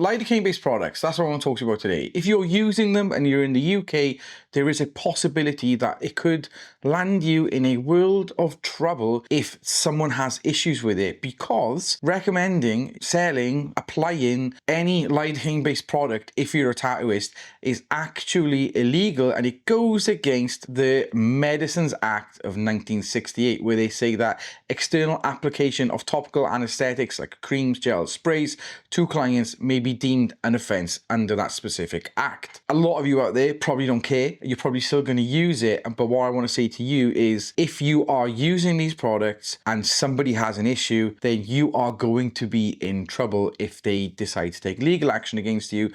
lidocaine-based products, that's what I want to talk to you about today. If you're using them and you're in the UK, there is a possibility that it could land you in a world of trouble if someone has issues with it, because recommending, selling, applying any lidocaine-based product if you're a tattooist is actually illegal, and it goes against the Medicines Act of 1968, where they say that external application of topical anaesthetics like creams, gels, sprays to clients may be deemed an offence under that specific act. A lot of you out there probably don't care. You're probably still going to use it, but what I want to say to you is, if you are using these products and somebody has an issue, then you are going to be in trouble if they decide to take legal action against you,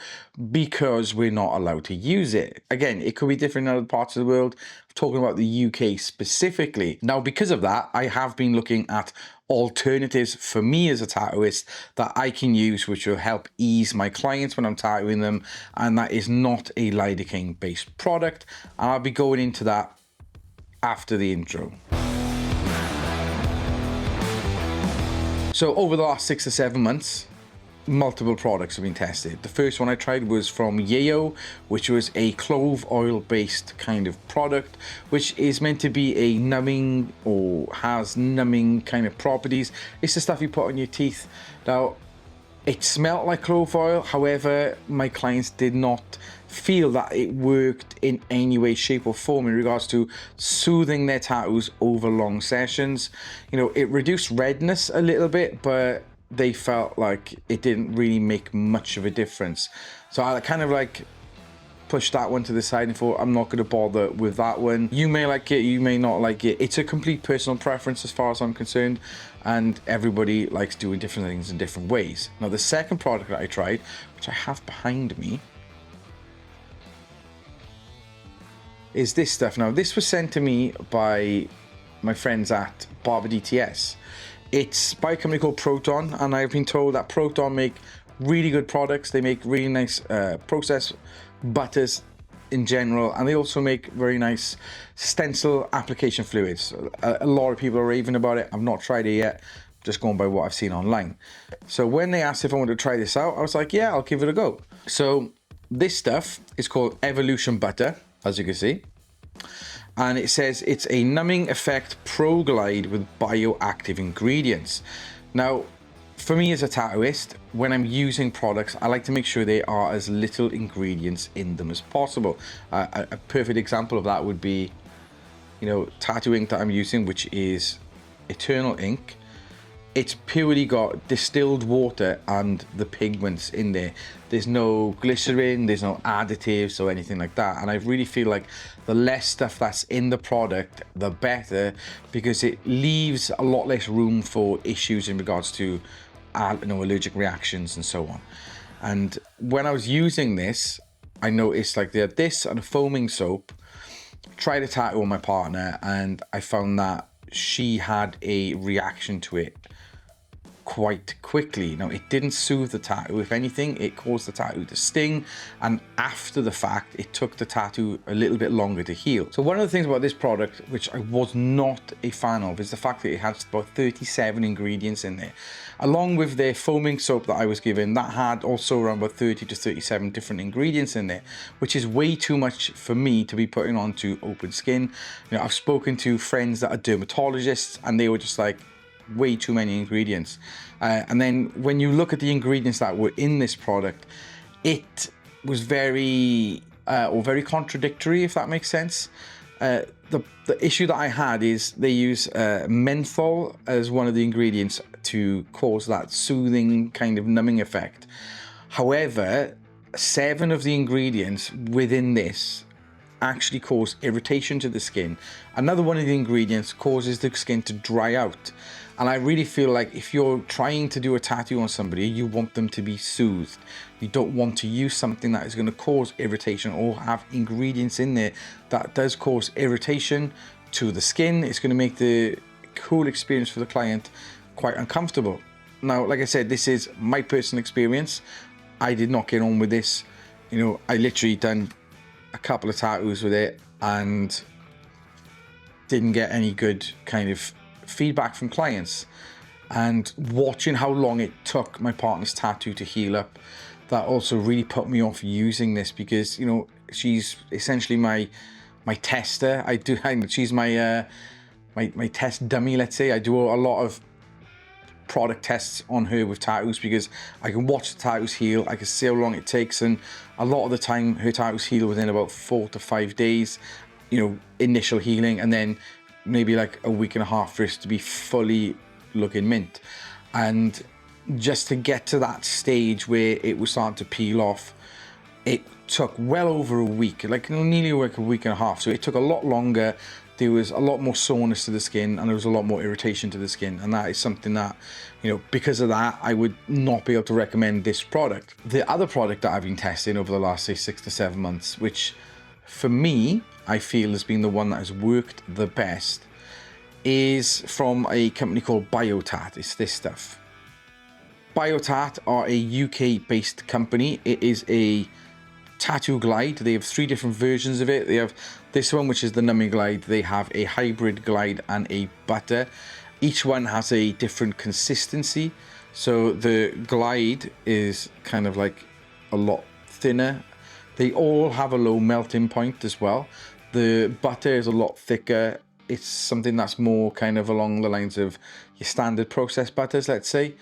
because we're not allowed to use it. Again, it could be different in other parts of the world. I'm talking about the UK specifically. Now, because of that, I have been looking at alternatives for me as a tattooist that I can use, which will help ease my clients when I'm tattooing them, and that is not a lidocaine based product, and I'll be going into that after the intro. So over the last 6 to 7 months, multiple products have been tested. The first one I tried was from Yayo, which was a clove oil based kind of product, which is meant to be a numbing, or has numbing kind of properties. It's the stuff you put on your teeth. Now, it smelled like clove oil, however, my clients did not feel that it worked in any way, shape or form in regards to soothing their tattoos over long sessions. You know, it reduced redness a little bit, but they felt like it didn't really make much of a difference. So I kind of like pushed that one to the side and thought, I'm not going to bother with that one. You may like it, you may not like it. It's a complete personal preference as far as I'm concerned, and everybody likes doing different things in different ways. Now, the second product that I tried, which I have behind me, is this stuff. Now, this was sent to me by my friends at Barber DTS. It's by a company called Proton, and I've been told that Proton make really good products. They make really nice process butters in general, and they also make very nice stencil application fluids. A lot of people are raving about it. I've not tried it yet, just going by what I've seen online. So when they asked if I wanted to try this out, I was like, yeah, I'll give it a go. So this stuff is called Evolution Butter, as you can see. And it says it's a numbing effect pro glide with bioactive ingredients. Now, for me as a tattooist, when I'm using products, I like to make sure there are as little ingredients in them as possible. A perfect example of that would be, you know, tattoo ink that I'm using, which is Eternal ink. It's purely got distilled water and the pigments in there. There's no glycerin, there's no additives or anything like that. And I really feel like the less stuff that's in the product, the better, because it leaves a lot less room for issues in regards to allergic reactions and so on. And when I was using this, I noticed like they had this and a foaming soap. Tried a tattoo on my partner, and I found that she had a reaction to it quite quickly. Now, it didn't soothe the tattoo. If anything, it caused the tattoo to sting, and after the fact, it took the tattoo a little bit longer to heal. So one of the things about this product, which I was not a fan of, is the fact that it has about 37 ingredients in there. Along with the foaming soap that I was given, that had also around about 30 to 37 different ingredients in there, which is way too much for me to be putting onto open skin. You know, I've spoken to friends that are dermatologists, and they were just like, way too many ingredients. And then when you look at the ingredients that were in this product, it was very contradictory, if that makes sense. The issue that I had is they use menthol as one of the ingredients to cause that soothing kind of numbing effect. However, 7 of the ingredients within this actually cause irritation to the skin. Another one of the ingredients causes the skin to dry out. And I really feel like if you're trying to do a tattoo on somebody, you want them to be soothed. You don't want to use something that is going to cause irritation or have ingredients in there that does cause irritation to the skin. It's going to make the whole experience for the client quite uncomfortable. Now, like I said, this is my personal experience. I did not get on with this. You know, I literally done a couple of tattoos with it and didn't get any good kind of feedback from clients. And watching how long it took my partner's tattoo to heal up, that also really put me off using this, because, you know, she's essentially my tester. She's my my test dummy, let's say. I do a lot of product tests on her with tattoos, because I can watch the tattoos heal, I can see how long it takes, and a lot of the time her tattoos heal within about 4 to 5 days, you know, initial healing, and then maybe like a week and a half for it to be fully looking mint. And just to get to that stage where it was starting to peel off, it took well over a week, like nearly like a week and a half. So it took a lot longer. There was a lot more soreness to the skin, and there was a lot more irritation to the skin. And that is something that, you know, because of that, I would not be able to recommend this product. The other product that I've been testing over the last, say, 6 to 7 months, which for me, I feel has been the one that has worked the best, is from a company called BioTat. It's this stuff. BioTat are a UK-based company. It is a tattoo glide. They have 3 different versions of it. They have this one, which is the numbing glide. They have a hybrid glide and a butter. Each one has a different consistency. So the glide is kind of like a lot thinner. They all have a low melting point as well. The butter is a lot thicker. It's something that's more kind of along the lines of your standard processed butters, let's say.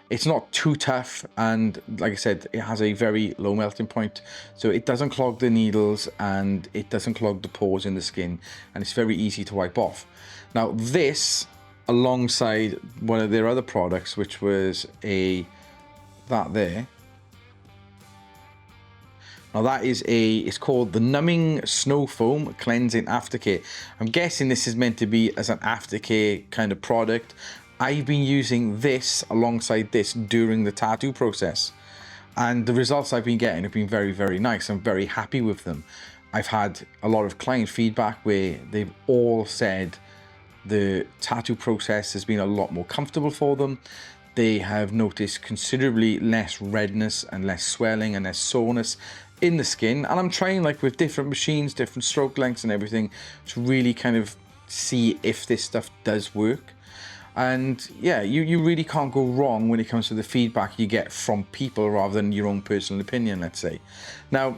It's not too tough, and like I said, it has a very low melting point, so it doesn't clog the needles and it doesn't clog the pores in the skin, and it's very easy to wipe off. Now this, alongside one of their other products, which was that there. Now that is it's called the Numbing Snow Foam Cleansing Aftercare. I'm guessing this is meant to be as an aftercare kind of product. I've been using this alongside this during the tattoo process, and the results I've been getting have been very, very nice. I'm very happy with them. I've had a lot of client feedback where they've all said the tattoo process has been a lot more comfortable for them. They have noticed considerably less redness and less swelling and less soreness in the skin. And I'm trying, like, with different machines, different stroke lengths and everything, to really kind of see if this stuff does work. And yeah, you really can't go wrong when it comes to the feedback you get from people rather than your own personal opinion, let's say. Now,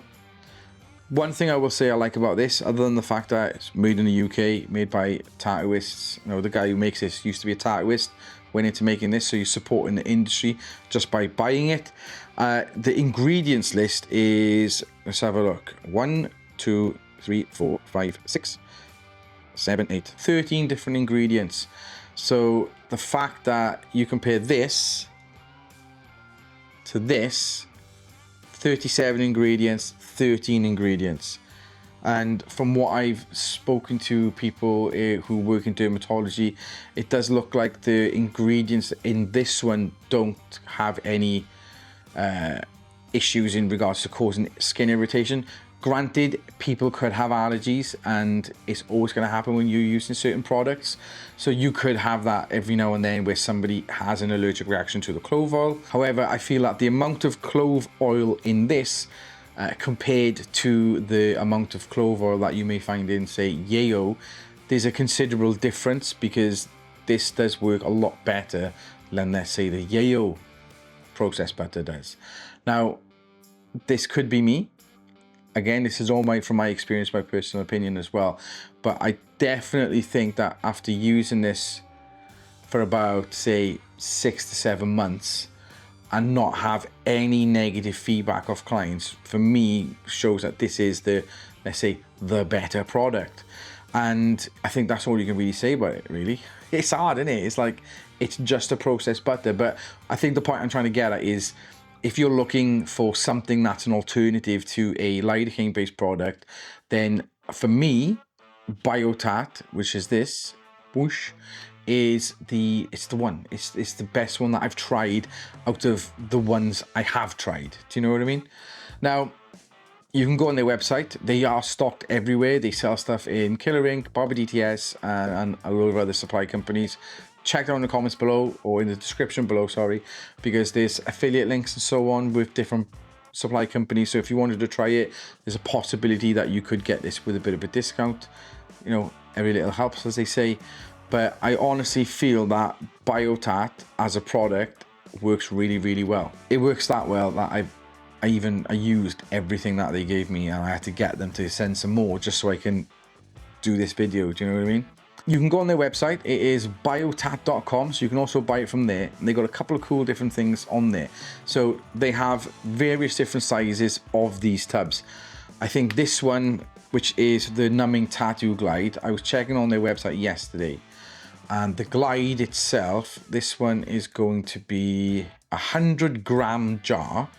one thing I will say I like about this, other than the fact that it's made in the UK, made by tattooists, you know, the guy who makes this used to be a tattooist, went into making this, so you're supporting the industry just by buying it. The ingredients list is, let's have a look, 1, 2, 3, 4, 5, 6, 7, 8, 13 different ingredients. So the fact that you compare this to this, 37 ingredients, 13 ingredients. And from what I've spoken to people who work in dermatology, it does look like the ingredients in this one don't have any issues in regards to causing skin irritation. Granted, people could have allergies, and it's always going to happen when you're using certain products. So you could have that every now and then where somebody has an allergic reaction to the clove oil. However, I feel that the amount of clove oil in this compared to the amount of clove oil that you may find in, say, Yayo, there's a considerable difference, because this does work a lot better than, let's say, the Yayo processed butter does. Now, this could be me. Again, this is all from my experience, my personal opinion as well. But I definitely think that after using this for about, say, 6 to 7 months and not have any negative feedback of clients, for me, shows that this is the, let's say, the better product. And I think that's all you can really say about it, really. It's hard, isn't it? It's like, it's just a processed butter. But I think the point I'm trying to get at is, if you're looking for something that's an alternative to a lidocaine-based product, then for me, BioTat, which is this, whoosh, is the one. It's the best one that I've tried out of the ones I have tried. Do you know what I mean? Now, you can go on their website. They are stocked everywhere. They sell stuff in Killer Ink, Barber DTS, and a lot of other supply companies. Check down in the comments below, or in the description below, sorry, because there's affiliate links and so on with different supply companies. So if you wanted to try it, there's a possibility that you could get this with a bit of a discount. You know, every little helps, as they say. But I honestly feel that BioTat as a product works really, really well. It works that well that I've I used everything that they gave me, and I had to get them to send some more just so I can do this video. Do you know what I mean? You can go on their website. It is biotat.com, so you can also buy it from there. And they got a couple of cool different things on there. So they have various different sizes of these tubs. I think this one, which is the numbing tattoo glide, I was checking on their website yesterday, and the glide itself, this one is going to be 100-gram jar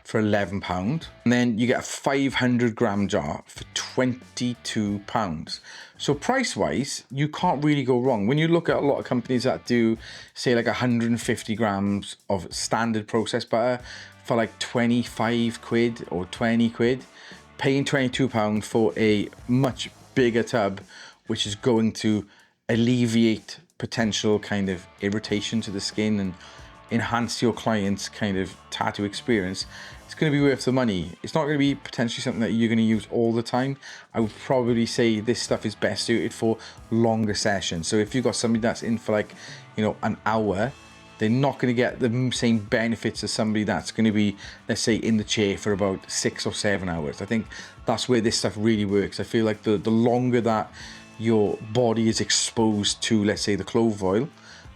for £11, and then you get a 500-gram jar for £22. So price wise, you can't really go wrong. When you look at a lot of companies that do say like 150 grams of standard processed butter for like 25 quid or 20 quid, paying £22 for a much bigger tub, which is going to alleviate potential kind of irritation to the skin and enhance your client's kind of tattoo experience, it's going to be worth the money. It's not going to be potentially something that you're going to use all the time. I would probably say this stuff is best suited for longer sessions. So if you've got somebody that's in for like, you know, an hour, they're not going to get the same benefits as somebody that's going to be, let's say, in the chair for about 6 or 7 hours. I think that's where this stuff really works. I feel like the longer that your body is exposed to, let's say, the clove oil,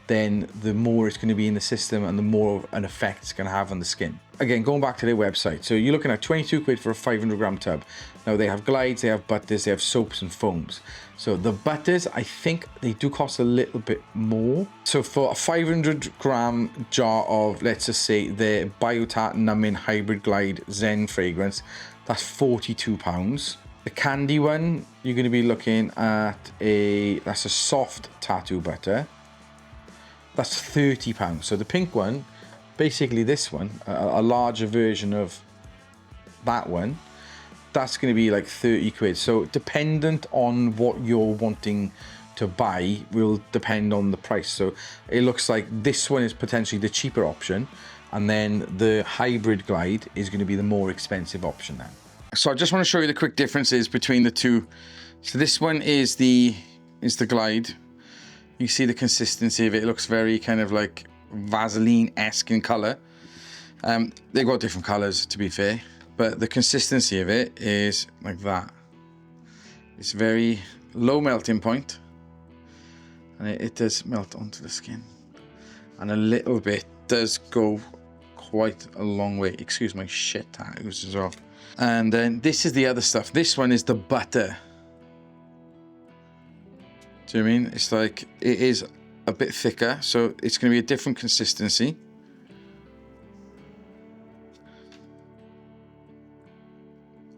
then the more it's going to be in the system and the more of an effect it's going to have on the skin. Again, going back to their website, so you're looking at 22 quid for a 500-gram tub. Now they have glides, they have butters, they have soaps and foams. So the butters, I think they do cost a little bit more. So for a 500-gram jar of, let's just say, the BioTat Numbing Hybrid Glide Zen fragrance, that's £42. The candy one, you're going to be looking at that's a soft tattoo butter. That's £30. So the pink one, basically this one, a larger version of that one, that's going to be like 30 quid. So dependent on what you're wanting to buy will depend on the price. So it looks like this one is potentially the cheaper option, and then the hybrid glide is going to be the more expensive option then. So I just want to show you the quick differences between the two. So this one is the glide. You see the consistency of it. It looks very kind of like Vaseline-esque in color. They've got different colors, to be fair, but the consistency of it is like that. It's very low melting point, and it does melt onto the skin, and a little bit does go quite a long way. Excuse my shit tattoos as well. And then this is the other stuff. This one is the butter. Do you know what I mean? It's like, it is a bit thicker, so it's going to be a different consistency.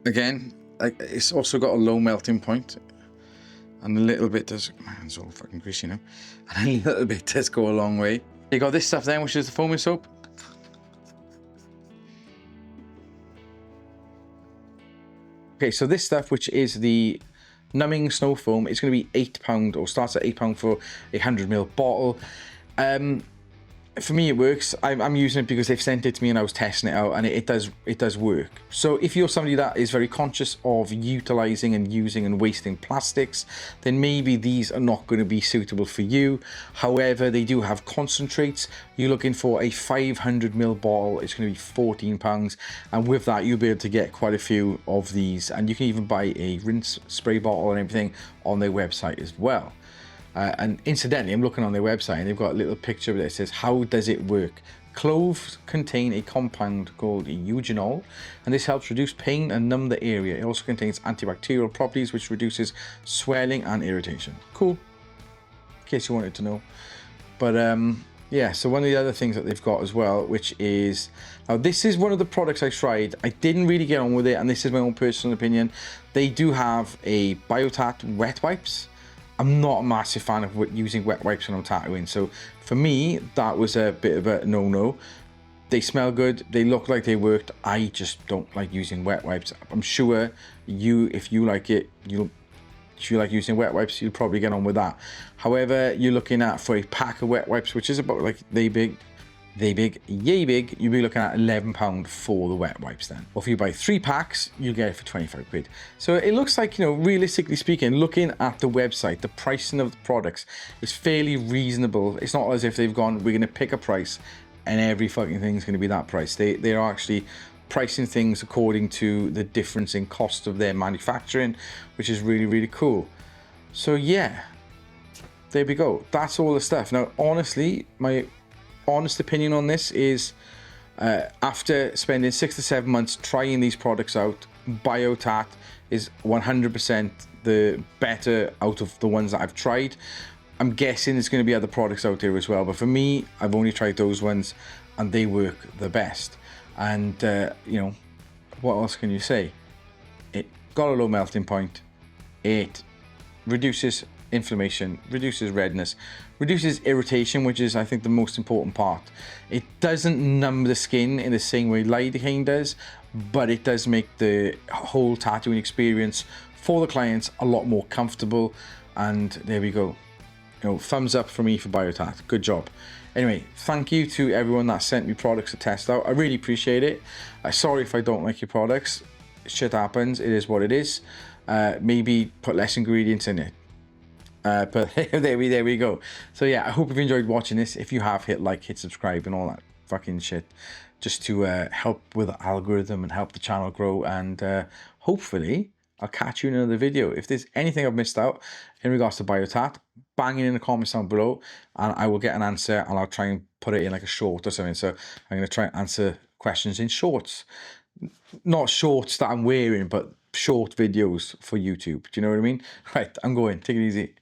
Again, it's also got a low melting point, and a little bit does, my hand's all fucking greasy now, and a little bit does go a long way. You got this stuff then, which is the foaming soap. Okay, so this stuff, which is the numbing snow foam, it's going to be £8, or starts at £8 for a 100ml bottle. For me, it works. I'm using it because they've sent it to me and I was testing it out, and it does work. So if you're somebody that is very conscious of utilizing and using and wasting plastics, then maybe these are not going to be suitable for you. However, they do have concentrates. You're looking for a 500ml bottle, it's going to be £14, and with that you'll be able to get quite a few of these, and you can even buy a rinse spray bottle and everything on their website as well. And incidentally, I'm looking on their website and they've got a little picture that says, how does it work? Cloves contain a compound called eugenol, and this helps reduce pain and numb the area. It also contains antibacterial properties, which reduces swelling and irritation. Cool, in case you wanted to know. But yeah, so one of the other things that they've got as well, which is, now this is one of the products I tried. I didn't really get on with it, and this is my own personal opinion. They do have a BioTat wet wipes. I'm not a massive fan of using wet wipes when I'm tattooing, so for me that was a bit of a no-no. They smell good, they look like they worked. I just don't like using wet wipes. I'm sure if you like it, if you like using wet wipes, you'll probably get on with that. However, you're looking at, for a pack of wet wipes, which is about like yay big, you'll be looking at £11 for the wet wipes then. Or if you buy 3 packs, you get it for 25 quid. So it looks like, you know, realistically speaking, looking at the website, the pricing of the products is fairly reasonable. It's not as if they've gone, we're going to pick a price and every fucking thing's going to be that price. They are actually pricing things according to the difference in cost of their manufacturing, which is really, really cool. So yeah, there we go. That's all the stuff. Now, honestly, my honest opinion on this is, after spending 6 to 7 months trying these products out, BioTat is 100% the better out of the ones that I've tried. I'm guessing there's going to be other products out there as well, but for me, I've only tried those ones and they work the best. And you know, what else can you say? It got a low melting point. It reduces inflammation, reduces redness, reduces irritation, which is, I think, the most important part. It doesn't numb the skin in the same way lidocaine does, but it does make the whole tattooing experience for the clients a lot more comfortable. And there we go. You know, thumbs up for me for BioTat. Good job. Anyway, thank you to everyone that sent me products to test out. I really appreciate it. Sorry if I don't like your products. Shit happens. It is what it is. Maybe put less ingredients in it. But there we go. So yeah, I hope you've enjoyed watching this. If you have, hit like, hit subscribe, and all that fucking shit, just to help with the algorithm and help the channel grow. And hopefully I'll catch you in another video. If there's anything I've missed out in regards to BioTat, bang it in the comments down below, and I will get an answer, and I'll try and put it in like a short or something. So I'm going to try and answer questions in shorts. Not shorts that I'm wearing, but short videos for YouTube. Do you know what I mean? Right, I'm going. Take it easy.